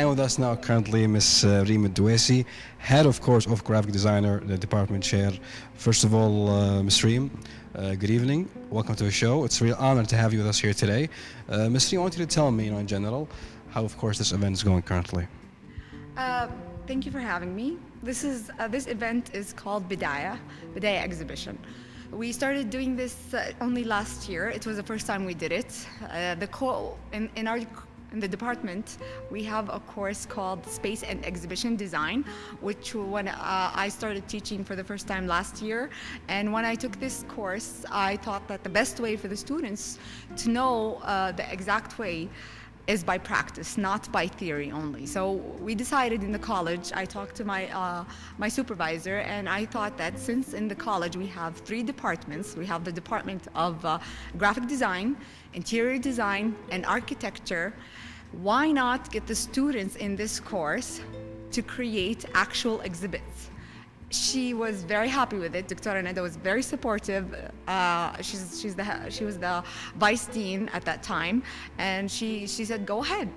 And with us now currently Miss Reem الدويسي, head of course of graphic designer, the department chair. First of all, Miss Reem, good evening. Welcome to the show. It's a real honor to have you with us here today. Miss Reem, I want you to tell me, in general, how of course this event is going currently. Thank you for having me. This event is called بداية exhibition. We started doing this only last year. It was the first time we did it. In the department, we have a course called Space and Exhibition Design, which when I started teaching for the first time last year. And when I took this course, I thought that the best way for the students to know the exact way is by practice, not by theory only. So we decided in the college, I talked to my supervisor, and I thought that since in the college we have 3 departments, we have the Department of Graphic Design, Interior Design, and Architecture, why not get the students in this course to create actual exhibits? She was very happy with it. Dr. Neda was very supportive. She was the vice dean at that time, and she said, go ahead.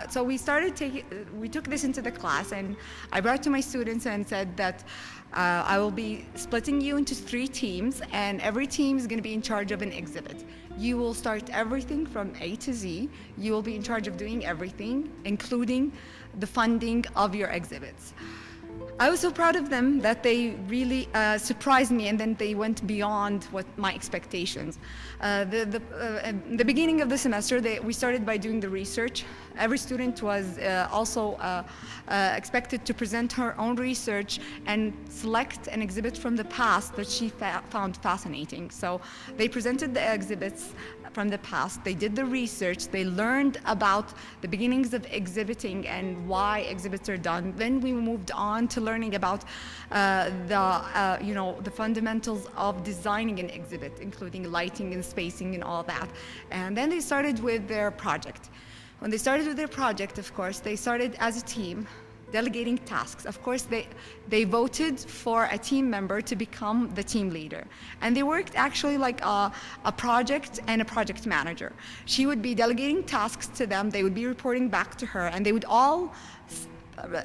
So we took this into the class, and I brought it to my students and said that I will be splitting you into 3 teams, and every team is going to be in charge of an exhibit. You will start everything from A to Z. You will be in charge of doing everything, including the funding of your exhibits. I was so proud of them that they really surprised me, and then they went beyond my expectations. In the beginning of the semester, we started by doing the research. Every student was also expected to present her own research and select an exhibit from the past that she found fascinating. So they presented the exhibits from the past, they did the research, they learned about the beginnings of exhibiting and why exhibits are done. Then we moved on to learning about the fundamentals of designing an exhibit, including lighting and spacing and all that. And then they started with their project. When they started with their project, of course, they started as a team, delegating tasks. Of course, they voted for a team member to become the team leader. And they worked actually like a project and a project manager. She would be delegating tasks to them, they would be reporting back to her, and they would all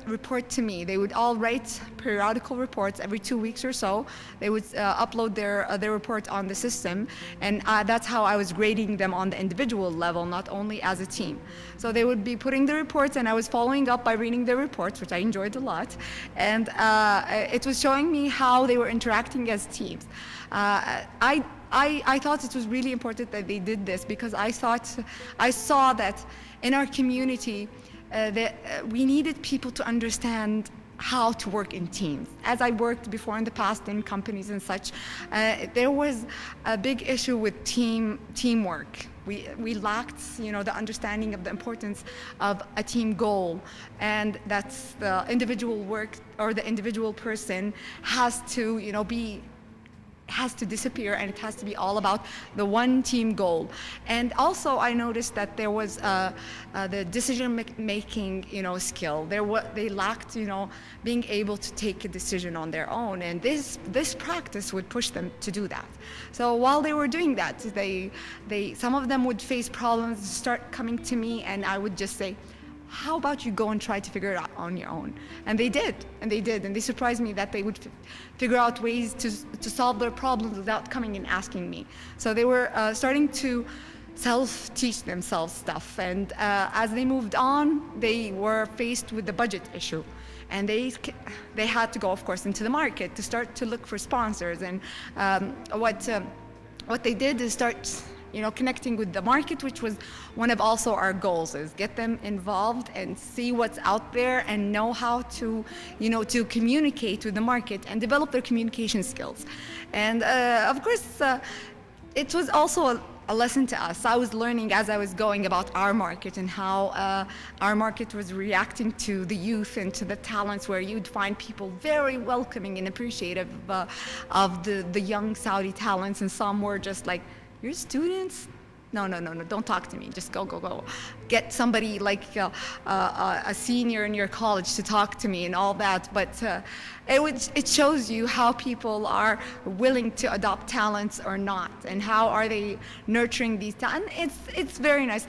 report to me. They would all write periodical reports every 2 weeks or so. They would upload their report on the system, and that's how I was grading them on the individual level, not only as a team. So they would be putting the reports, and I was following up by reading their reports, which I enjoyed a lot, and it was showing me how they were interacting as teams. I thought it was really important that they did this, because I saw that in our community that we needed people to understand how to work in teams. As I worked before in the past in companies and such, there was a big issue with teamwork. We lacked, the understanding of the importance of a team goal, and that's the individual work, or the individual person has to, has to disappear, and it has to be all about the one team goal. And also I noticed that there was the decision-making skill. They lacked being able to take a decision on their own, and this practice would push them to do that. So while they were doing that, some of them would face problems, start coming to me, and I would just say, how about you go and try to figure it out on your own? And they did, and they surprised me that they would figure out ways to solve their problems without coming and asking me. So they were starting to self-teach themselves stuff, and as they moved on, they were faced with the budget issue. And they had to go, of course, into the market to start to look for sponsors. And what they did is start connecting with the market, which was one of also our goals, is get them involved and see what's out there and know how to, to communicate with the market and develop their communication skills. And of course, it was also a lesson to us. I was learning as I was going about our market and how our market was reacting to the youth and to the talents, where you'd find people very welcoming and appreciative of the young Saudi talents, and some were just like, you're students? no, don't talk to me. Just go. Get somebody like a senior in your college to talk to me and all that. But it shows you how people are willing to adopt talents or not, and how are they nurturing these talents. It's very nice.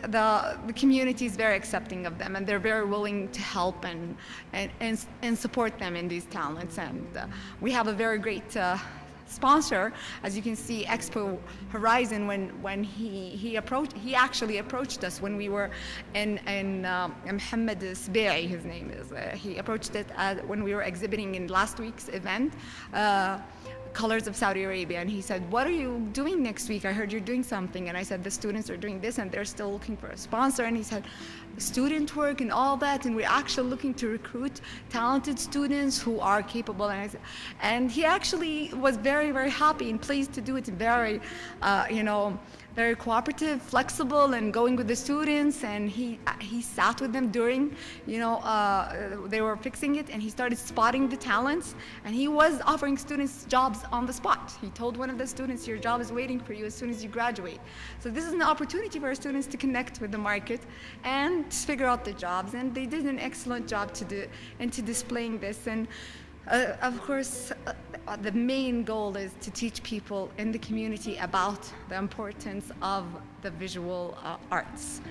The community is very accepting of them, and they're very willing to help and support them in these talents. And we have a very great sponsor, as you can see, Expo Horizon. When he actually approached us when we were in Mohammed Sbai, his name is. He approached it when we were exhibiting in last week's event. Colors of Saudi Arabia, and he said, what are you doing next week? I heard you're doing something. And I said, the students are doing this and they're still looking for a sponsor. And he said, student work and all that, and we're actually looking to recruit talented students who are capable. And he actually was very, very happy and pleased to do it. Very very cooperative, flexible, and going with the students. And he sat with them during, they were fixing it, and he started spotting the talents, and he was offering students jobs on the spot. He told one of the students, your job is waiting for you as soon as you graduate. So this is an opportunity for our students to connect with the market and figure out the jobs. And they did an excellent job to displaying this. And of course, the main goal is to teach people in the community about the importance of the visual arts.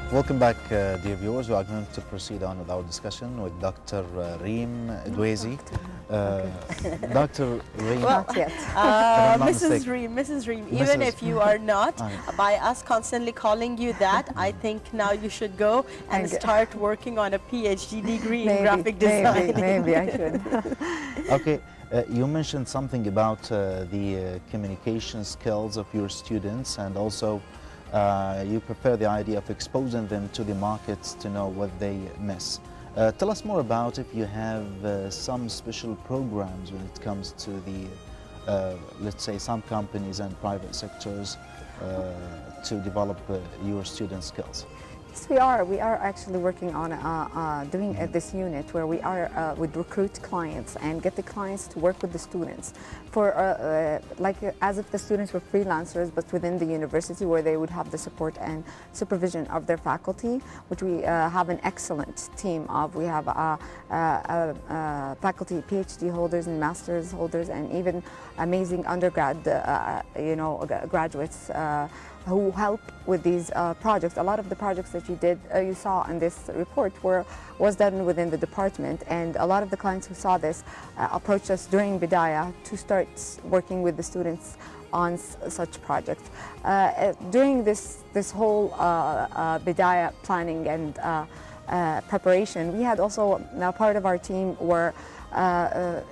Welcome back, dear viewers. We are going to proceed on with our discussion with Dr. Reem Doizi. Dr. Reem. Well, Mrs. Reem, even if you are not, by us constantly calling you that, I think now you should go and start working on a PhD degree in graphic design. Maybe I should. Okay. You mentioned something about the communication skills of your students, and also you prefer the idea of exposing them to the markets to know what they miss. Tell us more about if you have some special programs when it comes to the, let's say, some companies and private sectors to develop your student skills. Yes, we are. We are actually working on doing this unit where we are would recruit clients and get the clients to work with the students for like as if the students were freelancers, but within the university, where they would have the support and supervision of their faculty, which we have an excellent team of. We have faculty PhD holders and master's holders, and even amazing undergrad graduates who help with these projects. A lot of the projects that you saw in this report was done within the department, and a lot of the clients who saw this approached us during Bedaya to start working with the students on such projects. During this whole Bedaya planning and preparation, we had also now part of our team were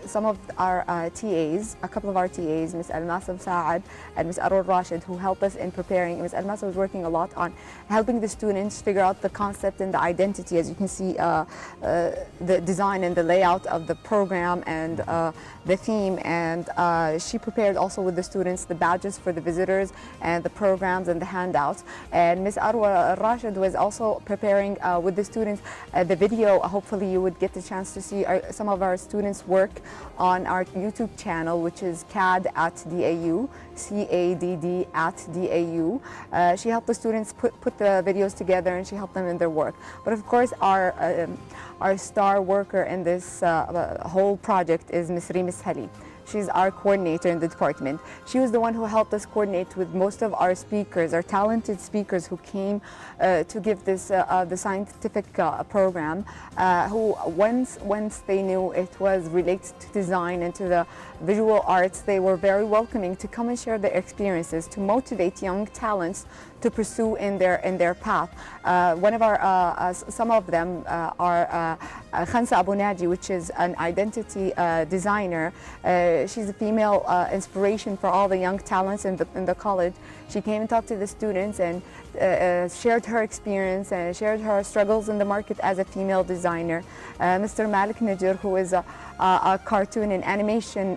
some of our TAs, a couple of our TAs, Ms. Almasa Saad and Ms. Arul Rashid, who helped us in preparing. Ms. Almasa was working a lot on helping the students figure out the concept and the identity. As you can see, the design and the layout of the program and the theme, and she prepared also with the students the badges for the visitors and the programs and the handouts. And Ms. Arul Rashid was also preparing with the students the video. Hopefully you would get the chance to see some of our students work on our YouTube channel, which is CAD at DAU, CADD at DAU. She helped the students put the videos together, and she helped them in their work. But of course, our star worker in this whole project is Ms. Reem Hali. She's our coordinator in the department. She was the one who helped us coordinate with most of our speakers, our talented speakers who came to give this the scientific program, who once they knew it was related to design and to the visual arts, they were very welcoming to come and share their experiences, to motivate young talents to pursue in their path. One of our, some of them are Khansa Abu Naji, which is an identity designer. She's a female inspiration for all the young talents in the college. She came and talked to the students and shared her experience and shared her struggles in the market as a female designer. Mr. Malik Najir, who is a cartoon and animation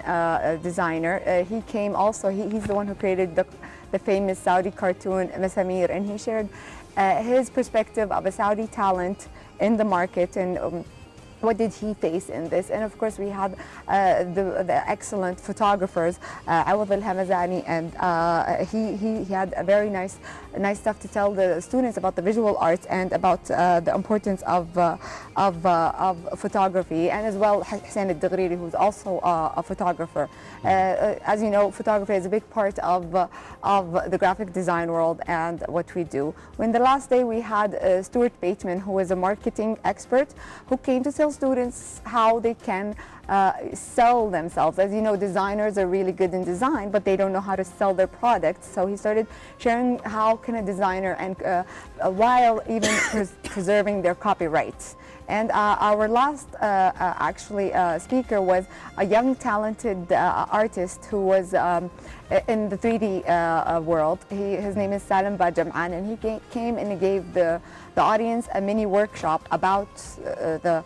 designer, he came also. He's the one who created the famous Saudi cartoon Masamir, and he shared his perspective of a Saudi talent in the market, and what did he face in this. And of course we had the excellent photographers, Awad al-Hamazani, and he had a very nice stuff to tell the students about the visual arts and about the importance of photography, and as well Hussein al-Daghriri, who's also a photographer. As you know, photography is a big part of the graphic design world and what we do. In the last day we had Stuart Bateman, who is a marketing expert, who came to tell students how they can sell themselves. As you know, designers are really good in design, but they don't know how to sell their products. So he started sharing how can a designer, and while even preserving their copyrights. And our last speaker was a young talented artist who was in the 3D world. His name is Salim Bajam'an, and he came and he gave the audience a mini workshop about the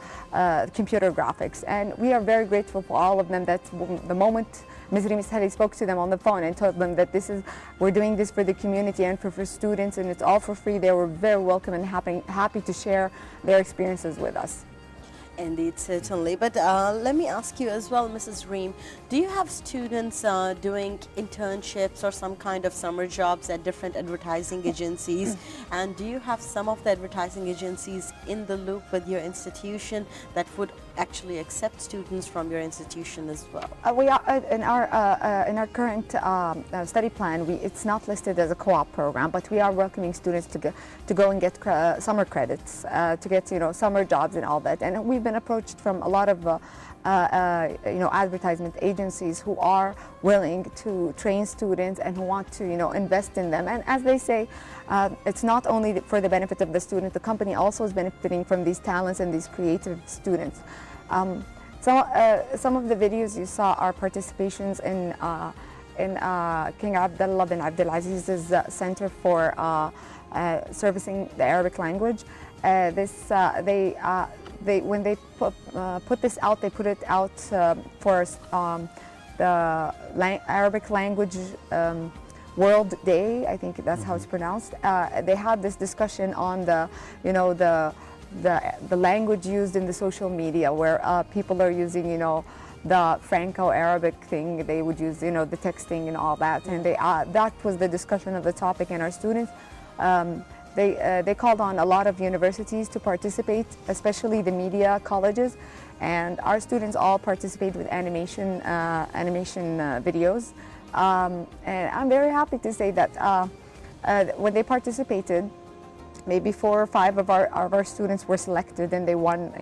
computer graphics. And we are very grateful for all of them, that the moment Ms. Reem Saheli spoke to them on the phone and told them that we're doing this for the community and for students, and it's all for free, they were very welcome and happy to share their experiences with us. Indeed, certainly. But let me ask you as well, Mrs. Reem, do you have students doing internships or some kind of summer jobs at different advertising agencies? And do you have some of the advertising agencies in the loop with your institution that would actually accept students from your institution as well? We are in our current study plan. It's not listed as a co-op program, but we are welcoming students to go and get summer credits, to get summer jobs and all that. And we've been approached from a lot of advertisement agencies who are willing to train students and who want to invest in them. And as they say, it's not only for the benefit of the student, the company also is benefiting from these talents and these creative students. Some of the videos you saw are participations in King Abdullah bin Abdulaziz's Center for Servicing the Arabic Language. When they put this out, they put it out for the Arabic Language World Day, I think that's how it's pronounced. They had this discussion on the language used in the social media, where people are using the Franco-Arabic thing. They would use the texting and all that, and that was the discussion of the topic. And our students, they called on a lot of universities to participate, especially the media colleges, and our students all participate with animation videos. And I'm very happy to say that when they participated, maybe 4 or 5 of our students were selected, and they won,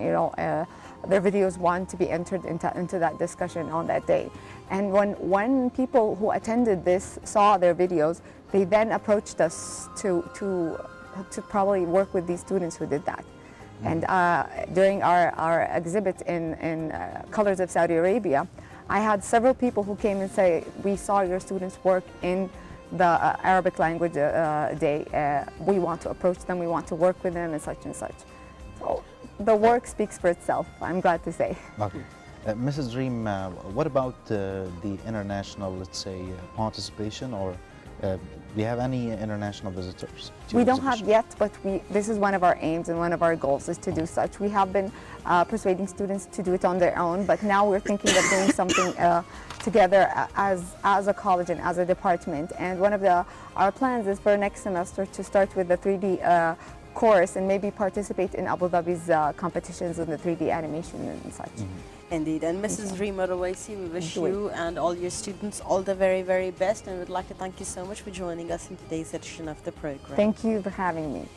their videos won to be entered into that discussion on that day. And when people who attended this saw their videos, they then approached us to probably work with these students who did that. And during our exhibit in Colors of Saudi Arabia, I had several people who came and say, we saw your students work in the Arabic language day. We want to approach them, we want to work with them, and such and such. So the work speaks for itself, I'm glad to say. Okay. Mrs. Reem, what about the international, let's say, participation, or do you have any international visitors? We don't have yet, but this is one of our aims and one of our goals is to do such. We have been persuading students to do it on their own, but now we're thinking of doing something together as a college and as a department. And one of our plans is for next semester to start with the 3D course and maybe participate in Abu Dhabi's competitions in the 3D animation and such. Indeed. And Mrs. Reem Al-Uwaisi, we wish you and all your students all the very, very best, and we'd like to thank you so much for joining us in today's edition of the program. Thank you for having me.